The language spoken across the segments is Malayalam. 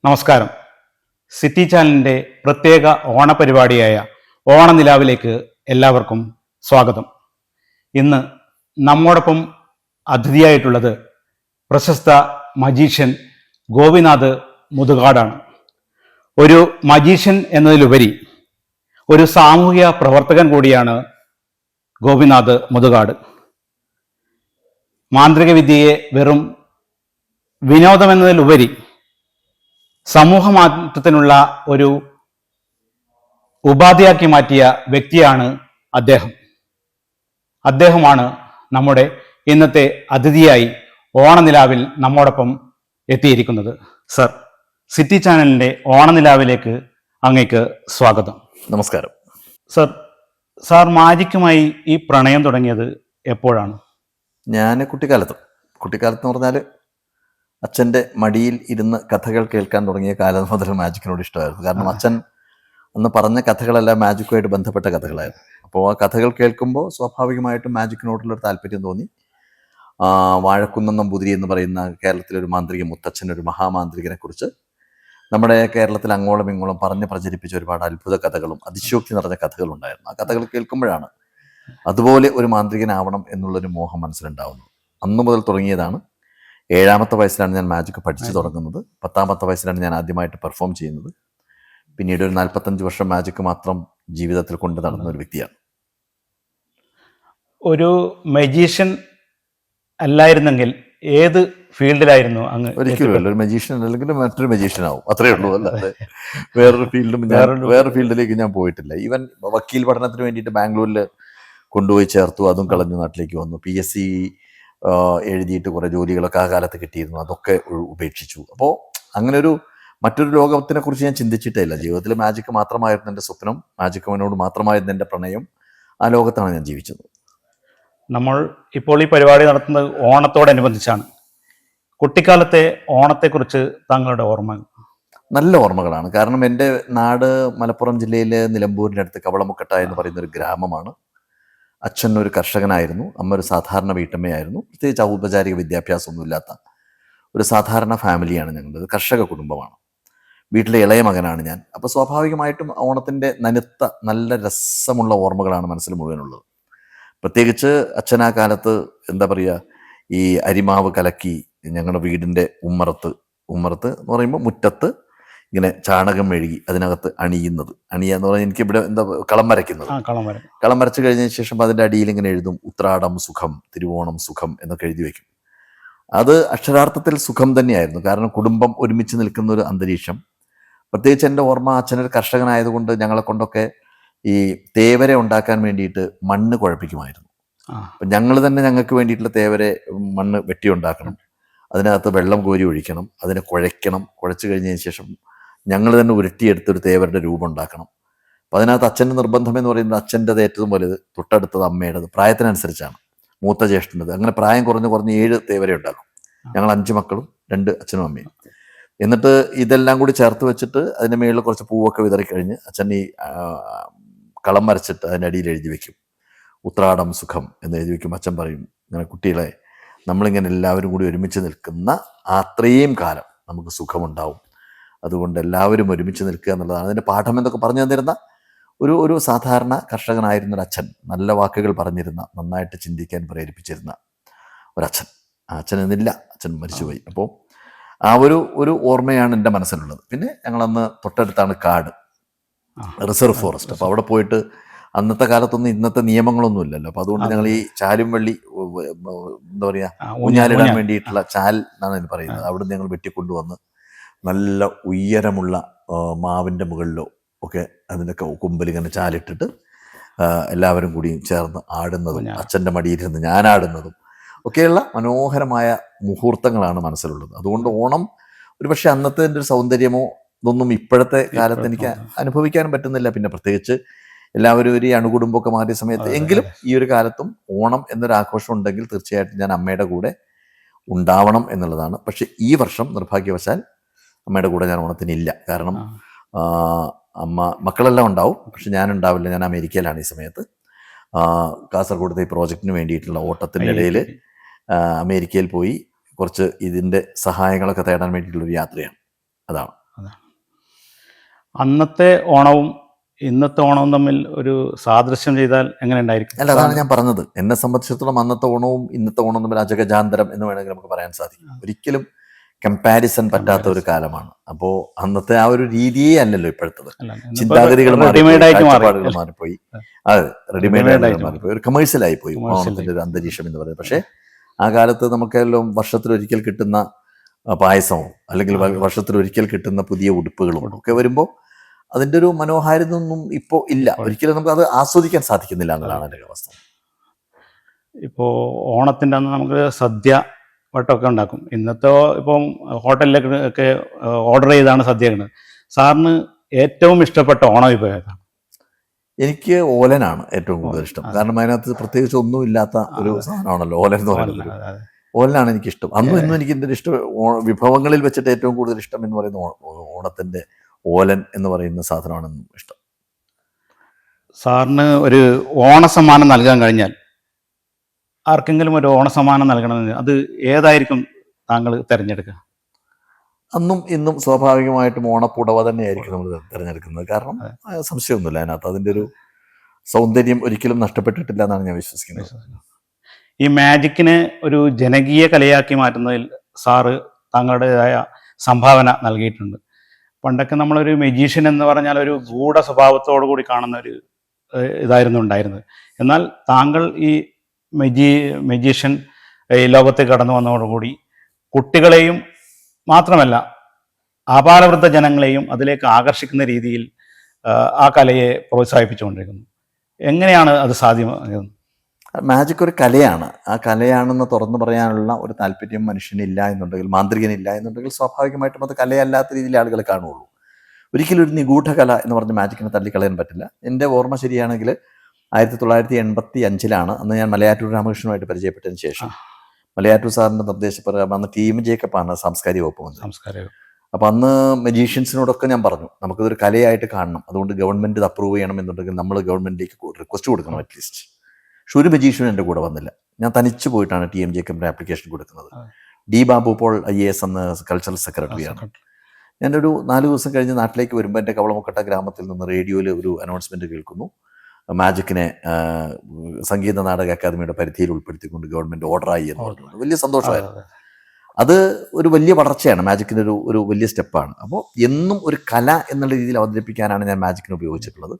നമസ്കാരം. സിറ്റി ചാനലിൻ്റെ പ്രത്യേക ഓണപരിപാടിയായ ഓണനിലാവിലേക്ക് എല്ലാവർക്കും സ്വാഗതം. ഇന്ന് നമ്മോടൊപ്പം അതിഥിയായിട്ടുള്ളത് പ്രശസ്ത മജീഷ്യൻ ഗോപിനാഥ് മുതുകാടാണ്. ഒരു മജീഷ്യൻ എന്നതിലുപരി ഒരു സാമൂഹിക പ്രവർത്തകൻ കൂടിയാണ് ഗോപിനാഥ് മുതുകാട്. മാന്ത്രിക വിദ്യയെ വെറും വിനോദമെന്നതിലുപരി സമൂഹ മാറ്റത്തിനുള്ള ഒരു ഉപാധിയാക്കി മാറ്റിയ വ്യക്തിയാണ് അദ്ദേഹമാണ് നമ്മുടെ ഇന്നത്തെ അതിഥിയായി ഓണനിലാവിൽ നമ്മോടൊപ്പം എത്തിയിരിക്കുന്നത്. സർ, സിറ്റി ചാനലിൻ്റെ ഓണനിലാവിലേക്ക് അങ്ങേക്ക് സ്വാഗതം. നമസ്കാരം. സാർ മാജിക്കുമായി ഈ പ്രണയം തുടങ്ങിയത് എപ്പോഴാണ്? ഞാൻ കുട്ടിക്കാലത്ത് പറഞ്ഞാൽ അച്ഛൻ്റെ മടിയിൽ ഇരുന്ന് കഥകൾ കേൾക്കാൻ തുടങ്ങിയ കാലം മുതൽ മാജിക്കിനോട് ഇഷ്ടമായിരുന്നു. കാരണം അച്ഛൻ അന്ന് പറഞ്ഞ കഥകളെല്ലാം മാജിക്കുമായിട്ട് ബന്ധപ്പെട്ട കഥകളായിരുന്നു. അപ്പോൾ ആ കഥകൾ കേൾക്കുമ്പോൾ സ്വാഭാവികമായിട്ടും മാജിക്കിനോടുള്ളൊരു താല്പര്യം തോന്നി. വാഴക്കുന്നം നമ്പൂതിരി എന്ന് പറയുന്ന കേരളത്തിലെ ഒരു മാന്ത്രിക മുത്തച്ഛൻ, ഒരു മഹാമാന്ത്രികനെ കുറിച്ച് നമ്മുടെ കേരളത്തിൽ അങ്ങോളം ഇങ്ങോളം പറഞ്ഞ് പ്രചരിപ്പിച്ച ഒരുപാട് അത്ഭുത കഥകളും അതിശയോക്തി നിറഞ്ഞ കഥകളും ഉണ്ടായിരുന്നു. ആ കഥകൾ കേൾക്കുമ്പോഴാണ് അതുപോലെ ഒരു മാന്ത്രികനാവണം എന്നുള്ളൊരു മോഹം മനസ്സിലുണ്ടാവുന്നത്. അന്നു മുതൽ തുടങ്ങിയതാണ്. 7ാമത്തെ വയസ്സിലാണ് ഞാൻ മാജിക് പഠിച്ചു തുടങ്ങുന്നത്. 10ാമത്തെ വയസ്സിലാണ് ഞാൻ ആദ്യമായിട്ട് പെർഫോം ചെയ്യുന്നത്. പിന്നീട് ഒരു 45 വർഷം മാജിക് മാത്രം ജീവിതത്തിൽ കൊണ്ട് നടന്ന ഒരു വ്യക്തിയാണ്. ഒരു മജീഷ്യൻ അല്ലായിരുന്നെങ്കിൽ ഏത് ഫീൽഡിലായിരുന്നു അങ്ങ്? ഒരിക്കലും ഒരു മജീഷ്യൻ അല്ലെങ്കിൽ മറ്റൊരു മജീഷ്യൻ ആവും, അത്രേ ഉള്ളൂ. അല്ലാതെ വേറൊരു ഫീൽഡിലേക്ക് ഞാൻ പോയിട്ടില്ല. ഈവൻ വക്കീൽ പഠനത്തിന് വേണ്ടിയിട്ട് ബാംഗ്ലൂരിൽ കൊണ്ടുപോയി ചേർത്തു, അതും കളഞ്ഞു നാട്ടിലേക്ക് വന്നു. PSC എഴുതിയിട്ട് കുറേ ജോലികളൊക്കെ ആ കാലത്ത് കിട്ടിയിരുന്നു, അതൊക്കെ ഉപേക്ഷിച്ചു. അപ്പോൾ അങ്ങനെ മറ്റൊരു ലോകത്തിനെ കുറിച്ച് ഞാൻ ചിന്തിച്ചിട്ടേ ഇല്ല. ജീവിതത്തിൽ മാജിക് മാത്രമായിരുന്നു എൻ്റെ സ്വപ്നം, മാജിക്കിനോട് മാത്രമായിരുന്നു എൻ്റെ പ്രണയം. ആ ലോകത്താണ് ഞാൻ ജീവിച്ചത്. നമ്മൾ ഇപ്പോൾ ഈ പരിപാടി നടത്തുന്നത് ഓണത്തോടനുബന്ധിച്ചാണ്. കുട്ടിക്കാലത്തെ ഓണത്തെക്കുറിച്ച് താങ്കളുടെ ഓർമ്മ? നല്ല ഓർമ്മകളാണ്. കാരണം എൻ്റെ നാട് മലപ്പുറം ജില്ലയിലെ നിലമ്പൂരിൻ്റെ അടുത്ത് കവളമുക്കട്ട എന്ന് പറയുന്ന ഒരു ഗ്രാമമാണ്. അച്ഛൻ ഒരു കർഷകനായിരുന്നു, അമ്മ ഒരു സാധാരണ വീട്ടമ്മയായിരുന്നു. പ്രത്യേകിച്ച് ഔപചാരിക വിദ്യാഭ്യാസമൊന്നുമില്ലാത്ത ഒരു സാധാരണ ഫാമിലിയാണ് ഞങ്ങളുടെ. കർഷക കുടുംബമാണ്. വീട്ടിലെ ഇളയ മകനാണ് ഞാൻ. അപ്പോൾ സ്വാഭാവികമായിട്ടും ഓണത്തിൻ്റെ നനുത്ത നല്ല രസമുള്ള ഓർമ്മകളാണ് മനസ്സിൽ മുഴുവനുള്ളത്. പ്രത്യേകിച്ച് അച്ഛൻ ആ കാലത്ത് എന്താ പറയുക, ഈ അരിമാവ് കലക്കി ഞങ്ങളുടെ വീടിൻ്റെ ഉമ്മറത്ത് എന്ന് പറയുമ്പോൾ മുറ്റത്ത് ഇങ്ങനെ ചാണകം മെഴുകി അതിനകത്ത് അണിയുക എന്ന് പറഞ്ഞാൽ എനിക്കിവിടെ എന്താ കളം വരച്ച് കഴിഞ്ഞതിന് ശേഷം അതിൻ്റെ അടിയിൽ ഇങ്ങനെ എഴുതും ഉത്രാടം സുഖം, തിരുവോണം സുഖം എന്നൊക്കെ എഴുതി വയ്ക്കും. അത് അക്ഷരാർത്ഥത്തിൽ സുഖം തന്നെയായിരുന്നു. കാരണം കുടുംബം ഒരുമിച്ച് നിൽക്കുന്ന ഒരു അന്തരീക്ഷം. പ്രത്യേകിച്ച് എൻ്റെ ഓർമ്മ, അച്ഛനൊരു കർഷകനായതുകൊണ്ട് ഞങ്ങളെ കൊണ്ടൊക്കെ ഈ തേവര ഉണ്ടാക്കാൻ വേണ്ടിയിട്ട് മണ്ണ് കുഴപ്പിക്കുമായിരുന്നു. അപ്പം ഞങ്ങൾ തന്നെ ഞങ്ങൾക്ക് വേണ്ടിയിട്ടുള്ള തേവരെ മണ്ണ് വെട്ടി ഉണ്ടാക്കണം, അതിനകത്ത് വെള്ളം കോരി ഒഴിക്കണം, അതിനെ കുഴച്ച് കഴിഞ്ഞതിന് ശേഷം ഞങ്ങൾ തന്നെ ഉരുട്ടിയെടുത്തൊരു തേവരുടെ രൂപം ഉണ്ടാക്കണം. അപ്പം അതിനകത്ത് അച്ഛൻ്റെ നിർബന്ധം എന്ന് പറയുന്നത് അച്ഛൻ്റെ ഏറ്റവും വലുത്, തൊട്ടടുത്തത് അമ്മയുടേത്, പ്രായത്തിനനുസരിച്ചാണ്, മൂത്ത ജ്യേഷ്ഠൻ്റെത്. അങ്ങനെ പ്രായം കുറഞ്ഞ് 7 തേവര ഉണ്ടാക്കും. ഞങ്ങൾ 5 മക്കളും 2 അച്ഛനും അമ്മയും. എന്നിട്ട് ഇതെല്ലാം കൂടി ചേർത്ത് വെച്ചിട്ട് അതിൻ്റെ മേളിൽ കുറച്ച് പൂവൊക്കെ വിതറിക്കഴിഞ്ഞ് അച്ഛൻ ഈ കളം വരച്ചിട്ട് അതിൻ്റെ അടിയിൽ എഴുതി വയ്ക്കും ഉത്രാടം സുഖം എന്ന് എഴുതി വയ്ക്കും. അച്ഛൻ പറയും, ഇങ്ങനെ കുട്ടികളെ, നമ്മളിങ്ങനെ എല്ലാവരും കൂടി ഒരുമിച്ച് നിൽക്കുന്ന അത്രയും കാലം നമുക്ക് സുഖമുണ്ടാവും, അതുകൊണ്ട് എല്ലാവരും ഒരുമിച്ച് നിൽക്കുക എന്നുള്ളതാണ് അതിൻ്റെ പാഠം എന്നൊക്കെ പറഞ്ഞു തന്നിരുന്ന ഒരു സാധാരണ കർഷകനായിരുന്നൊരു അച്ഛൻ. നല്ല വാക്കുകൾ പറഞ്ഞിരുന്ന, നന്നായിട്ട് ചിന്തിക്കാൻ പ്രേരിപ്പിച്ചിരുന്ന ഒരച്ഛൻ. ആ അച്ഛൻ എന്നില്ല, അച്ഛൻ മരിച്ചുപോയി. അപ്പോൾ ആ ഒരു ഓർമ്മയാണ് എൻ്റെ മനസ്സിലുള്ളത്. പിന്നെ ഞങ്ങളന്ന് തൊട്ടടുത്താണ് കാട്, റിസർവ് ഫോറസ്റ്റ്. അപ്പോൾ അവിടെ പോയിട്ട് അന്നത്തെ കാലത്തൊന്നും ഇന്നത്തെ നിയമങ്ങളൊന്നും ഇല്ലല്ലോ. അപ്പോൾ അതുകൊണ്ട് ഞങ്ങൾ ഈ ചാലും വള്ളി എന്താ പറയുക, ഊഞ്ഞാലിടാൻ വേണ്ടിയിട്ടുള്ള ചാൽ എന്നാണ് അതിന് പറയുന്നത്, അവിടെ നിന്ന് ഞങ്ങൾ വെട്ടിക്കൊണ്ടുവന്ന് നല്ല ഉയരമുള്ള മാവിൻ്റെ മുകളിലോ ഒക്കെ അതിൻ്റെ കൊമ്പിൽ ഇങ്ങനെ ചാലിട്ടിട്ട് എല്ലാവരും കൂടി ചേർന്ന് ആടുന്നതും അച്ഛൻ്റെ മടിയിലിരുന്ന് ഞാൻ ആടുന്നതും ഒക്കെയുള്ള മനോഹരമായ മുഹൂർത്തങ്ങളാണ് മനസ്സിലുള്ളത്. അതുകൊണ്ട് ഓണം ഒരുപക്ഷെ അന്നത്തെ ഒരു സൗന്ദര്യമോ ഇതൊന്നും ഇപ്പോഴത്തെ കാലത്ത് എനിക്ക് അനുഭവിക്കാനും പറ്റുന്നില്ല. പിന്നെ പ്രത്യേകിച്ച് എല്ലാവരും ഒരു അണുകുടുംബമൊക്കെ മാറിയ സമയത്ത് എങ്കിലും ഈ ഒരു കാലത്തും ഓണം എന്നൊരു ആഘോഷം ഉണ്ടെങ്കിൽ തീർച്ചയായിട്ടും ഞാൻ അമ്മയുടെ കൂടെ ഉണ്ടാവണം എന്നുള്ളതാണ്. പക്ഷെ ഈ വർഷം നിർഭാഗ്യവശാൽ അമ്മയുടെ കൂടെ ഞാൻ ഓണത്തിനില്ല. കാരണം മക്കളെല്ലാം ഉണ്ടാവും, പക്ഷെ ഞാനുണ്ടാവില്ല. ഞാൻ അമേരിക്കയിലാണ് ഈ സമയത്ത്. കാസർഗോഡത്തെ ഈ പ്രോജക്റ്റിന് വേണ്ടിയിട്ടുള്ള ഓട്ടത്തിൻ്റെ ഇടയിൽ അമേരിക്കയിൽ പോയി കുറച്ച് ഇതിൻ്റെ സഹായങ്ങളൊക്കെ തേടാൻ വേണ്ടിയിട്ടുള്ളൊരു യാത്രയാണ്. അതാണ്. അന്നത്തെ ഓണവും ഇന്നത്തെ ഓണവും തമ്മിൽ ഒരു സാദൃശ്യം ചെയ്താൽ എങ്ങനെ ഉണ്ടായിരിക്കും? അല്ല, അതാണ് ഞാൻ പറഞ്ഞത്. എന്നെ സംബന്ധിച്ചിടത്തോളം അന്നത്തെ ഓണവും ഇന്നത്തെ ഓണവും തമ്മിൽ അജഗജാന്തരം എന്ന് വേണമെങ്കിൽ നമുക്ക് പറയാൻ സാധിക്കും. ഒരിക്കലും കമ്പാരിസൺ പറ്റാത്ത ഒരു കാലമാണ്. അപ്പോൾ അന്നത്തെ ആ ഒരു രീതിയേ അല്ലല്ലോ ഇപ്പോഴത്തത്. ചിന്താഗതികൾ റെഡിമെയ്ഡ് ആയിട്ട് മാറി. കാഴ്ചപ്പാടുകൾ മാറിപ്പോയി. അതെ, റെഡിമെയ്ഡ് ആയിട്ട് മാറിപ്പോയി. ഒരു കമേഴ്ഷ്യലായി പോയി ഓണത്തിന്റെ ഒരു അന്തരീക്ഷം എന്ന് പറയുന്നത്. പക്ഷേ ആ കാലത്ത് നമുക്കെല്ലാം വർഷത്തിലൊരിക്കൽ കിട്ടുന്ന പായസവും അല്ലെങ്കിൽ വർഷത്തിലൊരിക്കൽ കിട്ടുന്ന പുതിയ ഉടുപ്പുകളും ഒക്കെ വരുമ്പോൾ അതിൻ്റെ ഒരു മനോഹാരിതൊന്നും ഇപ്പോൾ ഇല്ല. ഒരിക്കലും നമുക്ക് അത് ആസ്വദിക്കാൻ സാധിക്കുന്നില്ല എന്നതാണ് എൻ്റെ അവസ്ഥ. ഇപ്പോൾ ഓണത്തിൻ്റെ അന്ന് നമുക്ക് സദ്യ വട്ടമൊക്കെ ഉണ്ടാക്കും. ഇന്നത്തെ ഇപ്പം ഹോട്ടലിലൊക്കെ ഓർഡർ ചെയ്താണ് സദ്യ കിട്ടുന്നത്. സാറിന് ഏറ്റവും ഇഷ്ടപ്പെട്ട ഓണം ഇപ്പോൾ ഏതാണ്? എനിക്ക് ഓലനാണ് ഏറ്റവും കൂടുതൽ ഇഷ്ടം. കാരണം അതിനകത്ത് പ്രത്യേകിച്ച് ഒന്നും ഇല്ലാത്ത ഒരു സാധനമാണല്ലോ ഓലൻ എന്ന് പറയുന്നത്. ഓലനാണ് എനിക്കിഷ്ടം. അന്നും ഇന്നും എനിക്ക് എൻ്റെ ഇഷ്ടം വിഭവങ്ങളിൽ വെച്ചിട്ട് ഏറ്റവും കൂടുതൽ ഇഷ്ടം എന്ന് പറയുന്ന ഓണത്തിൻ്റെ ഓലൻ എന്ന് പറയുന്ന സാധനമാണ് ഇഷ്ടം. സാറിന് ഒരു ഓണസമ്മാനം നൽകാൻ കഴിഞ്ഞാൽ, ആർക്കെങ്കിലും ഒരു ഓണസമ്മാനം നൽകണമെന്ന്, അത് ഏതായിരിക്കും താങ്കൾ തിരഞ്ഞെടുക്കുക? അന്നും ഇന്നും സ്വാഭാവികമായിട്ടും ഓണപ്പുടവ തന്നെയായിരിക്കും നമ്മൾ തിരഞ്ഞെടുക്കുന്നത്. കാരണം സംശയമൊന്നുമില്ല അതിനകത്ത്. അതിൻ്റെ ഒരു സൗന്ദര്യം ഒരിക്കലും നഷ്ടപ്പെട്ടിട്ടില്ല എന്നാണ് ഞാൻ വിശ്വസിക്കുന്നത്. ഈ മാജിക്കിനെ ഒരു ജനകീയ കലയാക്കി മാറ്റുന്നതിൽ സാറ് താങ്കളുടേതായ സംഭാവന നൽകിയിട്ടുണ്ട്. പണ്ടൊക്കെ നമ്മളൊരു മെജീഷ്യൻ എന്ന് പറഞ്ഞാൽ ഒരു ഗൂഢ സ്വഭാവത്തോടു കൂടി കാണുന്ന ഒരു ഇതായിരുന്നു ഉണ്ടായിരുന്നത്. എന്നാൽ താങ്കൾ ഈ മെജീഷ്യൻ ഈ ലോകത്തേക്ക് കടന്നു വന്നതോടുകൂടി കുട്ടികളെയും മാത്രമല്ല ആപാലവൃദ്ധ ജനങ്ങളെയും അതിലേക്ക് ആകർഷിക്കുന്ന രീതിയിൽ ആ കലയെ പ്രോത്സാഹിപ്പിച്ചുകൊണ്ടിരിക്കുന്നു. എങ്ങനെയാണ് അത് സാധ്യമാകുന്നത്? മാജിക് ഒരു കലയാണ്. ആ കലയാണെന്ന് തുറന്നു പറയാനുള്ള ഒരു താല്പര്യം മനുഷ്യനില്ല എന്നുണ്ടെങ്കിൽ, മാന്ത്രികനില്ല എന്നുണ്ടെങ്കിൽ സ്വാഭാവികമായിട്ടും അത് കലയല്ലാത്ത രീതിയിൽ ആളുകൾ കാണുകയുള്ളൂ. ഒരിക്കലും ഒരു നിഗൂഢ കല എന്ന് പറഞ്ഞ് മാജിക്കിനെ തള്ളിക്കളയാൻ പറ്റില്ല. എൻ്റെ ഓർമ്മ ശരിയാണെങ്കിൽ 1985 അന്ന് ഞാൻ മലയാറ്റൂർ രാമകൃഷ്ണനുമായിട്ട് പരിചയപ്പെട്ടതിന് ശേഷം മലയാറ്റൂർ സാറിൻ്റെ നിർദ്ദേശപ്രകാരം അന്ന് ടി എം ജേക്കബാണ് സാംസ്കാരിക വകുപ്പ് മന്ത്രി. അപ്പോൾ അന്ന് മജീഷ്യൻസിനോടൊക്കെ ഞാൻ പറഞ്ഞു, നമുക്കിതൊരു കലയായിട്ട് കാണണം, അതുകൊണ്ട് ഗവൺമെൻറ് ഇത് അപ്രൂവ് ചെയ്യണം എന്നുണ്ടെങ്കിൽ നമ്മൾ ഗവൺമെൻറ്റിലേക്ക് റിക്വസ്റ്റ് കൊടുക്കണം അറ്റ്ലീസ്റ്റ്. പക്ഷെ ഒരു മജീഷ്യനും എൻ്റെ കൂടെ വന്നില്ല. ഞാൻ തനിച്ച് പോയിട്ടാണ് ടി എം ജേക്കബിൻ്റെ ആപ്ലിക്കേഷൻ കൊടുക്കുന്നത്. ഡി ബാബു പോൾ IAS അന്ന് കൾച്ചറൽ സെക്രട്ടറിയാണ്. ഞാനൊരു 4 ദിവസം കഴിഞ്ഞ് നാട്ടിലേക്ക് വരുമ്പോൾ എൻ്റെ കവളമുക്കട്ട ഗ്രാമത്തിൽ നിന്ന് റേഡിയോയിൽ ഒരു അനൗൺസ്മെൻറ്റ് കേൾക്കുന്നു, മാജിക്കിനെ സംഗീത നാടക അക്കാദമിയുടെ പരിധിയിൽ ഉൾപ്പെടുത്തിക്കൊണ്ട് ഗവൺമെൻറ് ഓർഡറായി എന്ന് പറഞ്ഞു. വലിയ സന്തോഷമായിരുന്നു. അത് ഒരു വലിയ വളർച്ചയാണ്, മാജിക്കിൻ്റെ ഒരു വലിയ സ്റ്റെപ്പാണ്. അപ്പോൾ എന്നും ഒരു കല എന്നുള്ള രീതിയിൽ അവതരിപ്പിക്കാനാണ് ഞാൻ മാജിക്കിനെ ഉപയോഗിച്ചിട്ടുള്ളത്.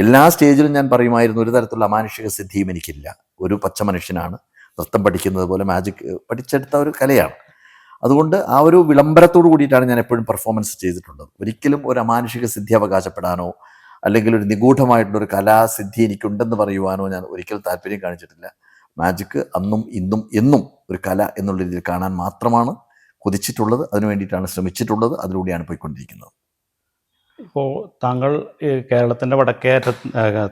എല്ലാ സ്റ്റേജിലും ഞാൻ പറയുമായിരുന്നു, ഒരു തരത്തിലുള്ള അമാനുഷിക സിദ്ധിയും എനിക്കില്ല, ഒരു പച്ച മനുഷ്യനാണ്, നൃത്തം പഠിക്കുന്നത് പോലെ മാജിക് പഠിച്ചെടുത്ത ഒരു കലയാണ്. അതുകൊണ്ട് ആ ഒരു വിളംബരത്തോടു കൂടിയിട്ടാണ് ഞാൻ എപ്പോഴും പെർഫോമൻസ് ചെയ്തിട്ടുള്ളത്. ഒരിക്കലും ഒരു അമാനുഷിക സിദ്ധി അവകാശപ്പെടാനോ അല്ലെങ്കിൽ ഒരു നിഗൂഢമായിട്ടുള്ളൊരു കലാസിദ്ധി എനിക്കുണ്ടെന്ന് പറയുവാനോ ഞാൻ ഒരിക്കലും താല്പര്യം കാണിച്ചിട്ടില്ല. മാജിക് അന്നും ഇന്നും എന്നും ഒരു കല എന്നുള്ള രീതിയിൽ കാണാൻ മാത്രമാണ് കൊതിച്ചിട്ടുള്ളത്, അതിനു വേണ്ടിയിട്ടാണ് ശ്രമിച്ചിട്ടുള്ളത്, അതിലൂടെയാണ് പോയിക്കൊണ്ടിരിക്കുന്നത്. ഇപ്പോൾ താങ്കൾ കേരളത്തിൻ്റെ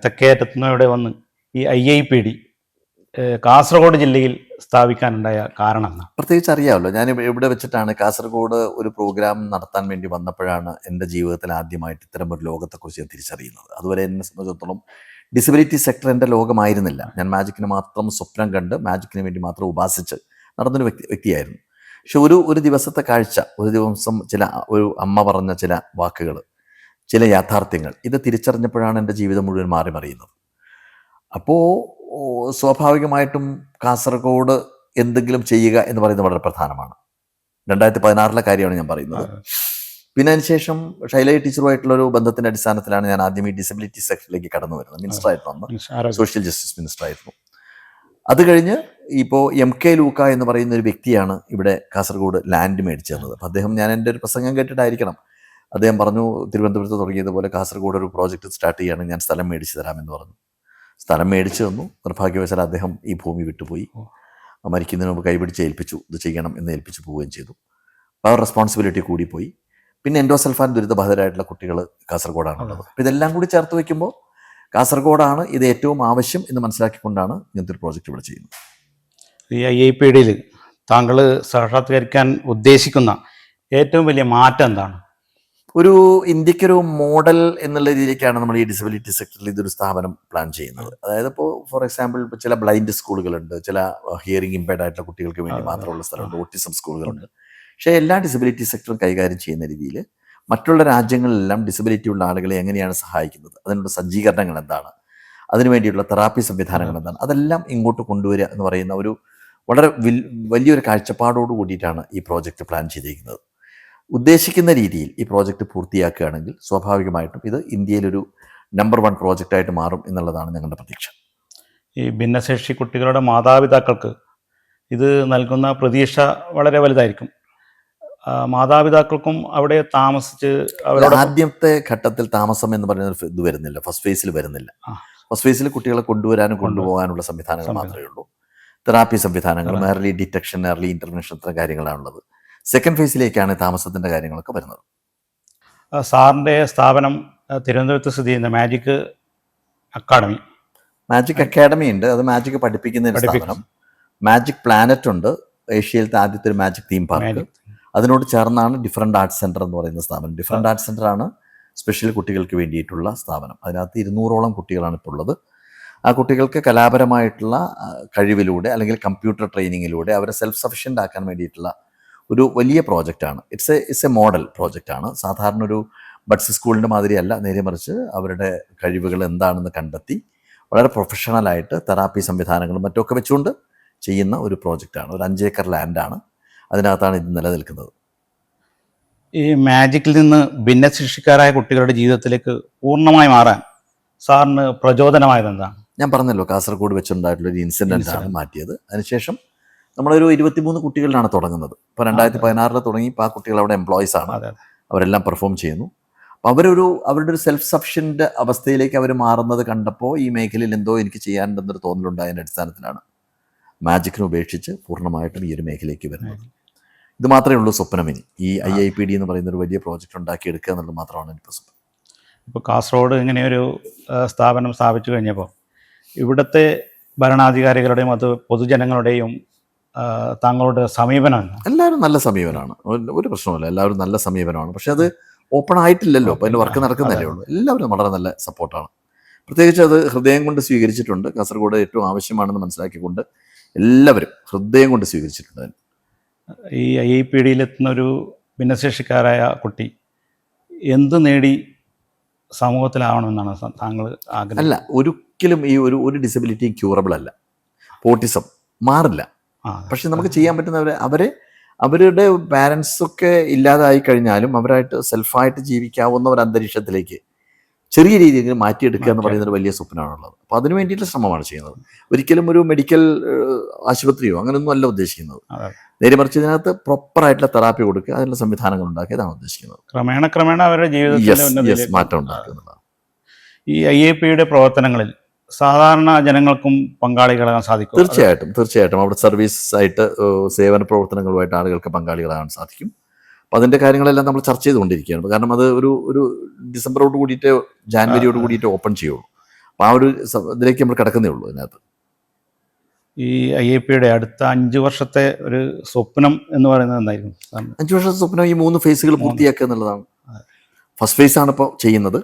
തെക്കേയറ്റത്തുനിന്ന് ഇവിടെ വന്ന് ഈ IIPD കാസർഗോഡ് ജില്ലയിൽ സ്ഥാപിക്കാനുണ്ടായ കാരണം എന്നാ? പ്രത്യേകിച്ച് അറിയാമല്ലോ, ഞാൻ ഇവിടെ വെച്ചിട്ടാണ് കാസർഗോഡ് ഒരു പ്രോഗ്രാം നടത്താൻ വേണ്ടി വന്നപ്പോഴാണ് എൻ്റെ ജീവിതത്തിൽ ആദ്യമായിട്ട് ഇത്തരം ഒരു ലോകത്തെക്കുറിച്ച് ഞാൻ തിരിച്ചറിയുന്നത്. അതുവരെ എന്നെ സംബന്ധിച്ചിടത്തോളം ഡിസബിലിറ്റി സെക്ടർ എൻ്റെ ലോകമായിരുന്നില്ല. ഞാൻ മാജിക്കിന് മാത്രം സ്വപ്നം കണ്ട് മാജിക്കിന് വേണ്ടി മാത്രം ഉപാസിച്ച് നടന്നൊരു വ്യക്തിയായിരുന്നു. പക്ഷെ ഒരു ദിവസത്തെ കാഴ്ച, ഒരു ദിവസം ഒരു അമ്മ പറഞ്ഞ ചില വാക്കുകൾ, ചില യാഥാർത്ഥ്യങ്ങൾ, ഇത് തിരിച്ചറിഞ്ഞപ്പോഴാണ് എൻ്റെ ജീവിതം മുഴുവൻ മാറി മറിയുന്നത്. അപ്പോൾ സ്വാഭാവികമായിട്ടും കാസർഗോഡ് എന്തെങ്കിലും ചെയ്യുക എന്ന് പറയുന്നത് വളരെ പ്രധാനമാണ്. 2016 കാര്യമാണ് ഞാൻ പറയുന്നത്. പിന്നെ അതിനുശേഷം ഷൈല ടീച്ചറുമായിട്ടുള്ളൊരു ബന്ധത്തിൻ്റെ അടിസ്ഥാനത്തിലാണ് ഞാൻ ആദ്യം ഈ ഡിസബിലിറ്റി സെക്ടറിലേക്ക് കടന്നു വരുന്നത്. മിനിസ്റ്ററായിരുന്നു അന്ന്, സോഷ്യൽ ജസ്റ്റിസ് മിനിസ്റ്ററായിരുന്നു. അത് കഴിഞ്ഞ് ഇപ്പോൾ MK ലൂക്ക എന്ന് പറയുന്ന ഒരു വ്യക്തിയാണ് ഇവിടെ കാസർഗോഡ് ലാൻഡ് മേടിച്ചു തന്നത്. അപ്പം അദ്ദേഹം, ഞാൻ എൻ്റെ ഒരു പ്രസംഗം കേട്ടിട്ടായിരിക്കണം, അദ്ദേഹം പറഞ്ഞു, തിരുവനന്തപുരത്ത് തുടങ്ങിയതുപോലെ കാസർഗോഡ് ഒരു പ്രോജക്റ്റ് സ്റ്റാർട്ട് ചെയ്യുകയാണെങ്കിൽ ഞാൻ സ്ഥലം മേടിച്ചു തരാമെന്ന് പറഞ്ഞു. സ്ഥലം മേടിച്ചു തന്നു. നിർഭാഗ്യവശാൽ അദ്ദേഹം ഈ ഭൂമി വിട്ടുപോയി. മരിക്കുന്നതിന് മുമ്പ് കൈപിടിച്ച് ഏൽപ്പിച്ചു, ഇത് ചെയ്യണം എന്ന് ഏൽപ്പിച്ചു പോവുകയും ചെയ്തു. അപ്പോൾ ആ റെസ്പോൺസിബിലിറ്റി കൂടിപ്പോയി. പിന്നെ എൻഡോസൾഫാൻ ദുരിതബാധിതരായിട്ടുള്ള കുട്ടികൾ കാസർഗോഡാണുള്ളത്. അപ്പോൾ ഇതെല്ലാം കൂടി ചേർത്ത് വയ്ക്കുമ്പോൾ കാസർഗോഡാണ് ഇത് ഏറ്റവും ആവശ്യം എന്ന് മനസ്സിലാക്കിക്കൊണ്ടാണ് ഇങ്ങനത്തെ ഒരു പ്രോജക്റ്റ് ഇവിടെ ചെയ്യുന്നത്. ഈ IIPDയിൽ താങ്കൾ സാക്ഷാത്കരിക്കാൻ ഉദ്ദേശിക്കുന്ന ഏറ്റവും വലിയ മാറ്റം എന്താണ്? ഒരു ഇന്ത്യക്കൊരു മോഡൽ എന്നുള്ള രീതിയിലേക്കാണ് നമ്മൾ ഈ ഡിസബിലിറ്റി സെക്ടറിൽ ഇതൊരു സ്ഥാപനം പ്ലാൻ ചെയ്യുന്നത്. അതായത് ഇപ്പോൾ ഫോർ എക്സാമ്പിൾ ഇപ്പോൾ ചില ബ്ലൈൻഡ് സ്കൂളുകളുണ്ട്, ചില ഹിയറിംഗ് ഇമ്പയർഡ് ആയിട്ടുള്ള കുട്ടികൾക്ക് വേണ്ടി മാത്രമുള്ള സ്ഥലമുണ്ട്, ഓട്ടിസം സ്കൂളുകളുണ്ട്. പക്ഷേ എല്ലാ ഡിസബിലിറ്റി സെക്ടറും കൈകാര്യം ചെയ്യുന്ന രീതിയിൽ മറ്റുള്ള രാജ്യങ്ങളിലെല്ലാം ഡിസബിലിറ്റി ഉള്ള ആളുകളെ എങ്ങനെയാണ് സഹായിക്കുന്നത്, അതിനുള്ള സജ്ജീകരണങ്ങൾ എന്താണ്, അതിനു വേണ്ടിയുള്ള തെറാപ്പി സംവിധാനങ്ങൾ എന്താണ്, അതെല്ലാം ഇങ്ങോട്ട് കൊണ്ടുവരിക എന്ന് പറയുന്ന ഒരു വളരെ വലിയൊരു കാഴ്ചപ്പാടോട് കൂടിയിട്ടാണ് ഈ പ്രോജക്റ്റ് പ്ലാൻ ചെയ്തിരിക്കുന്നത്. ഉദ്ദേശിക്കുന്ന രീതിയിൽ ഈ പ്രോജക്റ്റ് പൂർത്തിയാക്കുകയാണെങ്കിൽ സ്വാഭാവികമായിട്ടും ഇത് ഇന്ത്യയിലൊരു നമ്പർ 1 പ്രോജക്റ്റായിട്ട് മാറും എന്നുള്ളതാണ് ഞങ്ങളുടെ പ്രതീക്ഷ. ഈ ഭിന്നശേഷി കുട്ടികളുടെ മാതാപിതാക്കൾക്ക് ഇത് നൽകുന്ന പ്രതീക്ഷ വളരെ വലുതായിരിക്കും. മാതാപിതാക്കൾക്കും അവിടെ താമസിച്ച് അവരുടെ ആദ്യത്തെ ഘട്ടത്തിൽ താമസം എന്ന് പറയുന്ന ഇത് വരുന്നില്ല, ഫസ്റ്റ് ഫേസിൽ വരുന്നില്ല. ഫസ്റ്റ് ഫേസിൽ കുട്ടികളെ കൊണ്ടുവരാനും കൊണ്ടുപോകാനുള്ള സംവിധാനങ്ങൾ മാത്രമേ ഉള്ളൂ. തെറാപ്പി സംവിധാനങ്ങൾ, ഏർലി ഡിറ്റക്ഷൻ, ഏർലി ഇന്റർവെൻഷൻ, ഇത്തരം കാര്യങ്ങളാണുള്ളത്. സെക്കൻഡ് ഫേസിലേക്കാണ് താമസത്തിന്റെ കാര്യങ്ങളൊക്കെ വരുന്നത്. സാറിൻ്റെ സ്ഥാപനം തിരുവനന്തപുരത്ത് സ്ഥിതി ചെയ്യുന്ന മാജിക് അക്കാഡമി ഉണ്ട്. അത് മാജിക് പഠിപ്പിക്കുന്ന സ്ഥാപനം. മാജിക് പ്ലാനറ്റ് ഉണ്ട്, ഏഷ്യയിലത്തെ ആദ്യത്തെ ഒരു മാജിക് തീം പാർക്ക്. അതിനോട് ചേർന്നാണ് ഡിഫറൻറ്റ് ആർട്സ് സെൻറ്റർ എന്ന് പറയുന്ന സ്ഥാപനം. ഡിഫറൻറ്റ് ആർട്സ് സെൻ്ററാണ് സ്പെഷ്യൽ കുട്ടികൾക്ക് വേണ്ടിയിട്ടുള്ള സ്ഥാപനം. അതിനകത്ത് 200ഓളം കുട്ടികളാണ് ഇപ്പോൾ ഉള്ളത്. ആ കുട്ടികൾക്ക് കലാപരമായിട്ടുള്ള കഴിവിലൂടെ അല്ലെങ്കിൽ കമ്പ്യൂട്ടർ ട്രെയിനിങ്ങിലൂടെ അവരെ സെൽഫ് സഫിഷ്യൻ്റ് ആക്കാൻ വേണ്ടിയിട്ടുള്ള ഒരു വലിയ പ്രോജക്റ്റാണ്. ഇറ്റ്സ് എ മോഡൽ പ്രോജക്റ്റാണ്. സാധാരണ ഒരു ബഡ്സ് സ്കൂളിൻ്റെ മാതിരിയല്ല, നേരെ മറിച്ച് അവരുടെ കഴിവുകൾ എന്താണെന്ന് കണ്ടെത്തി വളരെ പ്രൊഫഷണലായിട്ട് തെറാപ്പി സംവിധാനങ്ങളും മറ്റുമൊക്കെ വെച്ചുകൊണ്ട് ചെയ്യുന്ന ഒരു പ്രോജക്റ്റാണ്. ഒരു 5 ഏക്കർ ലാൻഡാണ്, അതിനകത്താണ് ഇത് നിലനിൽക്കുന്നത്. ഈ മാജിക്കിൽ നിന്ന് ഭിന്നശേഷിക്കാരായ കുട്ടികളുടെ ജീവിതത്തിലേക്ക് പൂർണ്ണമായി മാറാൻ സാറിന് പ്രചോദനമായത് എന്താണ്? ഞാൻ പറഞ്ഞല്ലോ, കാസർഗോഡ് വെച്ചുണ്ടായിട്ടുള്ളൊരു ഇൻസിഡൻ്റാണ് മാറ്റിയത്. അതിനുശേഷം നമ്മളൊരു 23 കുട്ടികളിലാണ് തുടങ്ങുന്നത്. ഇപ്പോൾ 2016 തുടങ്ങി. ഇപ്പോൾ ആ കുട്ടികൾ അവിടെ എംപ്ലോയീസ് ആണ്, അവരെല്ലാം പെർഫോം ചെയ്യുന്നു. അപ്പോൾ അവരുടെ ഒരു സെൽഫ് സഫിഷ്യൻ്റ് അവസ്ഥയിലേക്ക് അവർ മാറുന്നത് കണ്ടപ്പോൾ ഈ മേഖലയിൽ എന്തോ എനിക്ക് ചെയ്യാനുണ്ടെന്നൊരു തോന്നലുണ്ടായതിൻ്റെ അടിസ്ഥാനത്തിലാണ് മാജിക്കിനെ ഉപേക്ഷിച്ച് പൂർണ്ണമായിട്ടും ഈ ഒരു മേഖലയിലേക്ക് വരുന്നത്. ഇത് മാത്രമേ ഉള്ളൂ സ്വപ്നമിനി. ഈ IIPD എന്ന് പറയുന്ന ഒരു വലിയ പ്രോജക്റ്റ് ഉണ്ടാക്കിയെടുക്കുക എന്നുള്ളത് മാത്രമാണ് എനിക്ക് സ്വപ്നം. ഇപ്പോൾ കാസർഗോഡ് ഇങ്ങനെയൊരു സ്ഥാപനം സ്ഥാപിച്ചു കഴിഞ്ഞപ്പോൾ ഇവിടുത്തെ ഭരണാധികാരികളുടെയും അത് പൊതുജനങ്ങളുടെയും താങ്കളുടെ സമീപനം? എല്ലാവരും നല്ല സമീപനമാണ്, ഒരു പ്രശ്നമില്ല. എല്ലാവരും നല്ല സമീപനമാണ്. പക്ഷെ അത് ഓപ്പൺ ആയിട്ടില്ലല്ലോ, അപ്പോൾ അതിൻ്റെ വർക്ക് നടക്കുന്നതല്ലേ ഉള്ളൂ. എല്ലാവരും വളരെ നല്ല സപ്പോർട്ടാണ്. പ്രത്യേകിച്ച് അത് ഹൃദയം കൊണ്ട് സ്വീകരിച്ചിട്ടുണ്ട്. കാസർഗോഡ് ഏറ്റവും ആവശ്യമാണെന്ന് മനസ്സിലാക്കിക്കൊണ്ട് എല്ലാവരും ഹൃദയം കൊണ്ട് സ്വീകരിച്ചിട്ടുണ്ട്. ഈ IIPDയിലെത്തുന്ന ഒരു ഭിന്നശേഷിക്കാരായ കുട്ടി എന്ത് നേടി സമൂഹത്തിലാവണമെന്നാണ് താങ്കൾ ആഗ്രഹം? അല്ല, ഒരിക്കലും ഈ ഒരു ഡിസബിലിറ്റിയും ക്യൂറബിൾ അല്ല. ഓട്ടിസം മാറില്ല. പക്ഷെ നമുക്ക് ചെയ്യാൻ പറ്റുന്നവരെ അവരുടെ പാരൻസൊക്കെ ഇല്ലാതായി കഴിഞ്ഞാലും അവരായിട്ട് സെൽഫായിട്ട് ജീവിക്കാവുന്ന ഒരു അന്തരീക്ഷത്തിലേക്ക് ചെറിയ രീതിയിൽ മാറ്റിയെടുക്കുക എന്ന് പറയുന്നത് വലിയ സ്വപ്നമാണുള്ളത്. അപ്പോൾ അതിനു വേണ്ടിയിട്ടുള്ള ശ്രമമാണ് ചെയ്യുന്നത്. ഒരിക്കലും ഒരു മെഡിക്കൽ ആശുപത്രിയോ അങ്ങനെയൊന്നും അല്ല ഉദ്ദേശിക്കുന്നത്. നേരെ മറിച്ച് ഇതിനകത്ത് പ്രോപ്പറായിട്ടുള്ള തെറാപ്പി കൊടുക്കുക, അതിനുള്ള സംവിധാനങ്ങൾ ഉണ്ടാക്കിയതാണ് ഉദ്ദേശിക്കുന്നത്. ക്രമേണ അവരുടെ ജീവിതത്തിൽ മാറ്റം ഉണ്ടാക്കുന്നതാണ്. ഈ IIPDയുടെ പ്രവർത്തനങ്ങളിൽ സാധാരണ ജനങ്ങൾക്കും പങ്കാളികളാകാൻ സാധിക്കും? തീർച്ചയായിട്ടും അവിടെ സർവീസ് ആയിട്ട് സേവന പ്രവർത്തനങ്ങളുമായിട്ട് ആളുകൾക്ക് പങ്കാളികളാകാൻ സാധിക്കും. അപ്പം അതിൻ്റെ കാര്യങ്ങളെല്ലാം നമ്മൾ ചർച്ച ചെയ്തുകൊണ്ടിരിക്കുകയാണ്. കാരണം അത് ഒരു ഡിസംബറോട് കൂടിയിട്ട് ജാനുവരിയോട് കൂടിയിട്ട് ഓപ്പൺ ചെയ്യുള്ളൂ. അപ്പോൾ ആ ഒരു ഇതിലേക്ക് നമ്മൾ കിടക്കുന്നേ ഉള്ളൂ. അതിനകത്ത് ഈ IIPDയുടെ അടുത്ത 5 വർഷത്തെ ഒരു സ്വപ്നം എന്ന് പറയുന്നത് എന്തായിരുന്നു? 5 വർഷത്തെ സ്വപ്നം ഈ 3 ഫേസുകൾ പൂർത്തിയാക്കുക എന്നുള്ളതാണ്. ഫസ്റ്റ് ഫേസാണ് ഇപ്പോൾ ചെയ്യുന്നത്.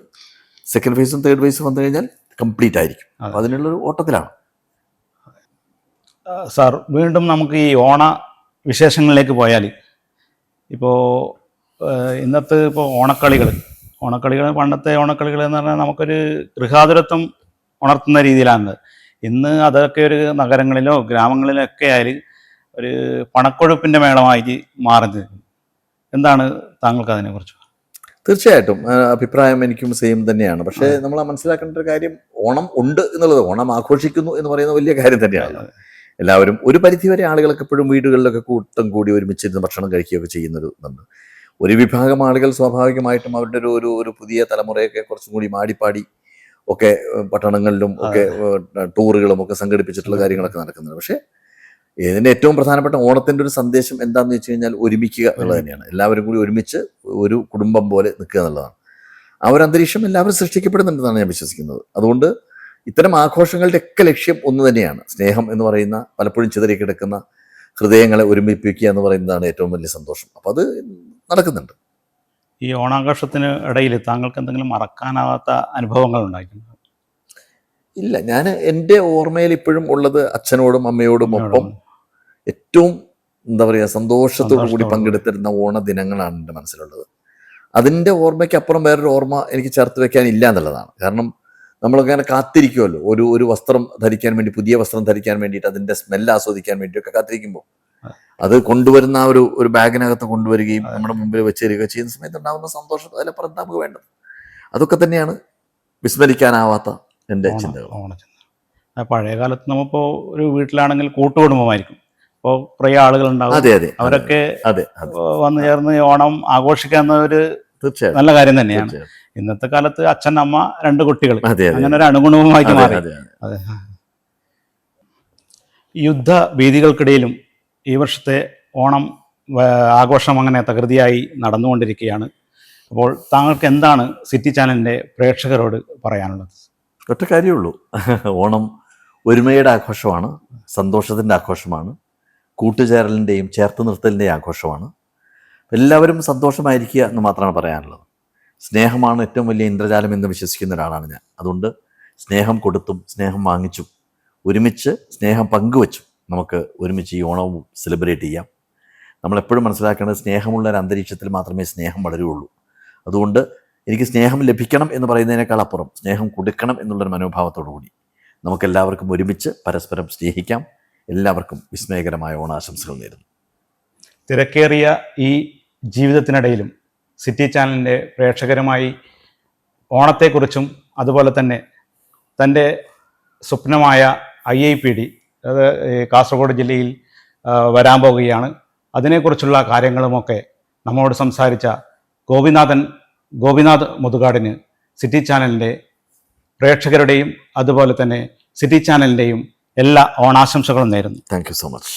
സെക്കൻഡ് ഫേസും തേർഡ് ഫേസും വന്നു കഴിഞ്ഞാൽ കംപ്ലീറ്റ് ആയിരിക്കും. അപ്പോൾ അതിനുള്ളൊരു ഓട്ടത്തിലാണ്. സാർ, വീണ്ടും നമുക്ക് ഈ ഓണ വിശേഷങ്ങളിലേക്ക് പോയാൽ ഇപ്പോൾ ഇന്നത്തെ ഓണക്കളികൾ പണ്ടത്തെ ഓണക്കളികൾ എന്ന് പറഞ്ഞാൽ നമുക്കൊരു ഗൃഹാതുരത്വം ഉണർത്തുന്ന രീതിയിലാണ്. ഇന്ന് അതൊക്കെ ഒരു നഗരങ്ങളിലോ ഗ്രാമങ്ങളിലോ ഒക്കെ ആയാൽ ഒരു പണക്കൊഴുപ്പിൻ്റെ മേളമായി മാറുന്നത്. എന്താണ് താങ്കൾക്ക് അതിനെക്കുറിച്ച്? തീർച്ചയായിട്ടും അഭിപ്രായം എനിക്കും സെയിം തന്നെയാണ്. പക്ഷേ നമ്മൾ മനസ്സിലാക്കേണ്ട ഒരു കാര്യം, ഓണം ഉണ്ട് എന്നുള്ളത്, ഓണം ആഘോഷിക്കുന്നു എന്ന് പറയുന്ന വലിയ കാര്യം തന്നെയാണ്. എല്ലാവരും ഒരു പരിധിവരെ ആളുകളൊക്കെ എപ്പോഴും വീടുകളിലൊക്കെ കൂട്ടം കൂടി ഒരുമിച്ചിരുന്ന് ഭക്ഷണം കഴിക്കുകയൊക്കെ ചെയ്യുന്നുണ്ട്. ഒരു വിഭാഗം ആളുകൾ സ്വാഭാവികമായിട്ടും അവരുടെ ഒരു പുതിയ തലമുറയൊക്കെ കുറച്ചും കൂടി മാടിപ്പാടി ഒക്കെ പട്ടണങ്ങളിലും ഒക്കെ ടൂറുകളും ഒക്കെ സംഘടിപ്പിച്ചിട്ടുള്ള കാര്യങ്ങളൊക്കെ നടക്കുന്നുണ്ട്. പക്ഷേ ഇതിൻ്റെ ഏറ്റവും പ്രധാനപ്പെട്ട ഓണത്തിൻ്റെ ഒരു സന്ദേശം എന്താണെന്ന് വെച്ച് കഴിഞ്ഞാൽ ഒരുമിക്കുക എന്നുള്ളത് തന്നെയാണ്. എല്ലാവരും കൂടി ഒരുമിച്ച് ഒരു കുടുംബം പോലെ നിൽക്കുക എന്നുള്ളതാണ്. ആ ഒരു അന്തരീക്ഷം എല്ലാവരും സൃഷ്ടിക്കപ്പെടുന്നുണ്ടെന്നാണ് ഞാൻ വിശ്വസിക്കുന്നത്. അതുകൊണ്ട് ഇത്തരം ആഘോഷങ്ങളുടെ ഒക്കെ ലക്ഷ്യം ഒന്ന് തന്നെയാണ്. സ്നേഹം എന്ന് പറയുന്ന പലപ്പോഴും ചിതറി കിടക്കുന്ന ഹൃദയങ്ങളെ ഒരുമിപ്പിക്കുക എന്ന് പറയുന്നതാണ് ഏറ്റവും വലിയ സന്തോഷം. അപ്പോൾ അത് നടക്കുന്നുണ്ട്. ഈ ഓണാഘോഷത്തിന് ഇടയിൽ താങ്കൾക്ക് എന്തെങ്കിലും മറക്കാനാവാത്ത അനുഭവങ്ങൾ ഉണ്ടായിട്ടുണ്ടോ? ഇല്ല, ഞാൻ എൻ്റെ ഓർമ്മയിൽ ഇപ്പോഴും ഉള്ളത് അച്ഛനോടും അമ്മയോടും ഒപ്പം ഏറ്റവും സന്തോഷത്തോടു കൂടി പങ്കെടുത്തിരുന്ന ഓണ ദിനങ്ങളാണ് എൻ്റെ മനസ്സിലുള്ളത്. അതിൻ്റെ ഓർമ്മയ്ക്കപ്പുറം വേറൊരു ഓർമ്മ എനിക്ക് ചേർത്ത് വെക്കാനില്ല എന്നുള്ളതാണ്. കാരണം നമ്മളങ്ങനെ കാത്തിരിക്കുമല്ലോ, ഒരു വസ്ത്രം ധരിക്കാൻ വേണ്ടി, പുതിയ വസ്ത്രം ധരിക്കാൻ വേണ്ടിയിട്ട്, അതിൻ്റെ സ്മെല്ല് ആസ്വദിക്കാൻ വേണ്ടിയൊക്കെ കാത്തിരിക്കുമ്പോൾ അത് കൊണ്ടുവരുന്ന ഒരു ബാഗിനകത്ത് കൊണ്ടുവരികയും നമ്മുടെ മുമ്പിൽ വെച്ചേരുകയും ചെയ്യുന്ന സമയത്ത് ഉണ്ടാകുന്ന സന്തോഷം അതിലപ്പുറം നമുക്ക് വേണ്ടത്. അതൊക്കെ തന്നെയാണ് വിസ്മരിക്കാനാവാത്ത എൻ്റെ ചിന്തകൾ. പഴയ കാലത്ത് നമ്മളിപ്പോൾ ഒരു വീട്ടിലാണെങ്കിൽ കൂട്ടുകുടുംബമായിരിക്കും. അപ്പോൾ കുറേ ആളുകളുണ്ടാവും. അതെ അതെ, അവരൊക്കെ അതെ വന്നു ചേർന്ന് ഓണം ആഘോഷിക്കാവുന്ന ഒരു തീർച്ചയായും നല്ല കാര്യം തന്നെയാണ്. ഇന്നത്തെ കാലത്ത് അച്ഛൻ, അമ്മ, 2 കുട്ടികൾ, അതെ അതെ, അങ്ങനെ ഒരു അണുഗുണവുമായിട്ട് മാറി. അതെ അതെ. യുദ്ധ ഭീതികൾക്കിടയിലും ഈ വർഷത്തെ ഓണം ആഘോഷം അങ്ങനെ തകൃതിയായി നടന്നുകൊണ്ടിരിക്കുകയാണ്. അപ്പോൾ താങ്കൾക്ക് എന്താണ് സിറ്റി ചാനലിൻ്റെ പ്രേക്ഷകരോട് പറയാനുള്ളത്? ഒറ്റ കാര്യമുള്ളൂ, ഓണം ഒരുമയുടെ ആഘോഷമാണ്, സന്തോഷത്തിൻ്റെ ആഘോഷമാണ്, കൂട്ടുചേരലിൻ്റെയും ചേർത്ത് നിർത്തലിൻ്റെയും ആഘോഷമാണ്. എല്ലാവരും സന്തോഷമായിരിക്കുക എന്ന് മാത്രമാണ് പറയാനുള്ളത്. സ്നേഹമാണ് ഏറ്റവും വലിയ ഇന്ദ്രജാലം എന്ന് വിശ്വസിക്കുന്ന ഒരാളാണ് ഞാൻ. അതുകൊണ്ട് സ്നേഹം കൊടുത്തും സ്നേഹം വാങ്ങിച്ചും ഒരുമിച്ച് സ്നേഹം പങ്കുവച്ചും നമുക്ക് ഒരുമിച്ച് ഈ ഓണവും സെലിബ്രേറ്റ് ചെയ്യാം. നമ്മളെപ്പോഴും മനസ്സിലാക്കേണ്ടത് സ്നേഹമുള്ള ഒരു അന്തരീക്ഷത്തിൽ മാത്രമേ സ്നേഹം വളരുകയുള്ളൂ. അതുകൊണ്ട് എനിക്ക് സ്നേഹം ലഭിക്കണം എന്ന് പറയുന്നതിനേക്കാൾ അപ്പുറം സ്നേഹം കൊടുക്കണം എന്നുള്ളൊരു മനോഭാവത്തോടു കൂടി നമുക്കെല്ലാവർക്കും ഒരുമിച്ച് പരസ്പരം സ്നേഹിക്കാം. എല്ലാവർക്കും വിസ്മയകരമായ ഓണാശംസകൾ നേരുന്നു. തിരക്കേറിയ ഈ ജീവിതത്തിനിടയിലും സിറ്റി ചാനലിൻ്റെ പ്രേക്ഷകരുമായി ഓണത്തെക്കുറിച്ചും അതുപോലെ തന്നെ തൻ്റെ സ്വപ്നമായ IIPD, അത് കാസർഗോഡ് ജില്ലയിൽ വരാൻ പോകുകയാണ്, അതിനെക്കുറിച്ചുള്ള കാര്യങ്ങളുമൊക്കെ നമ്മോട് സംസാരിച്ച ഗോപിനാഥ് മുതുകാടിന് സിറ്റി ചാനലിൻ്റെ പ്രേക്ഷകരുടെയും അതുപോലെ തന്നെ സിറ്റി ചാനലിൻ്റെയും എല്ലാ ഓണാശംസകളും നേരുന്നു. Thank you so much.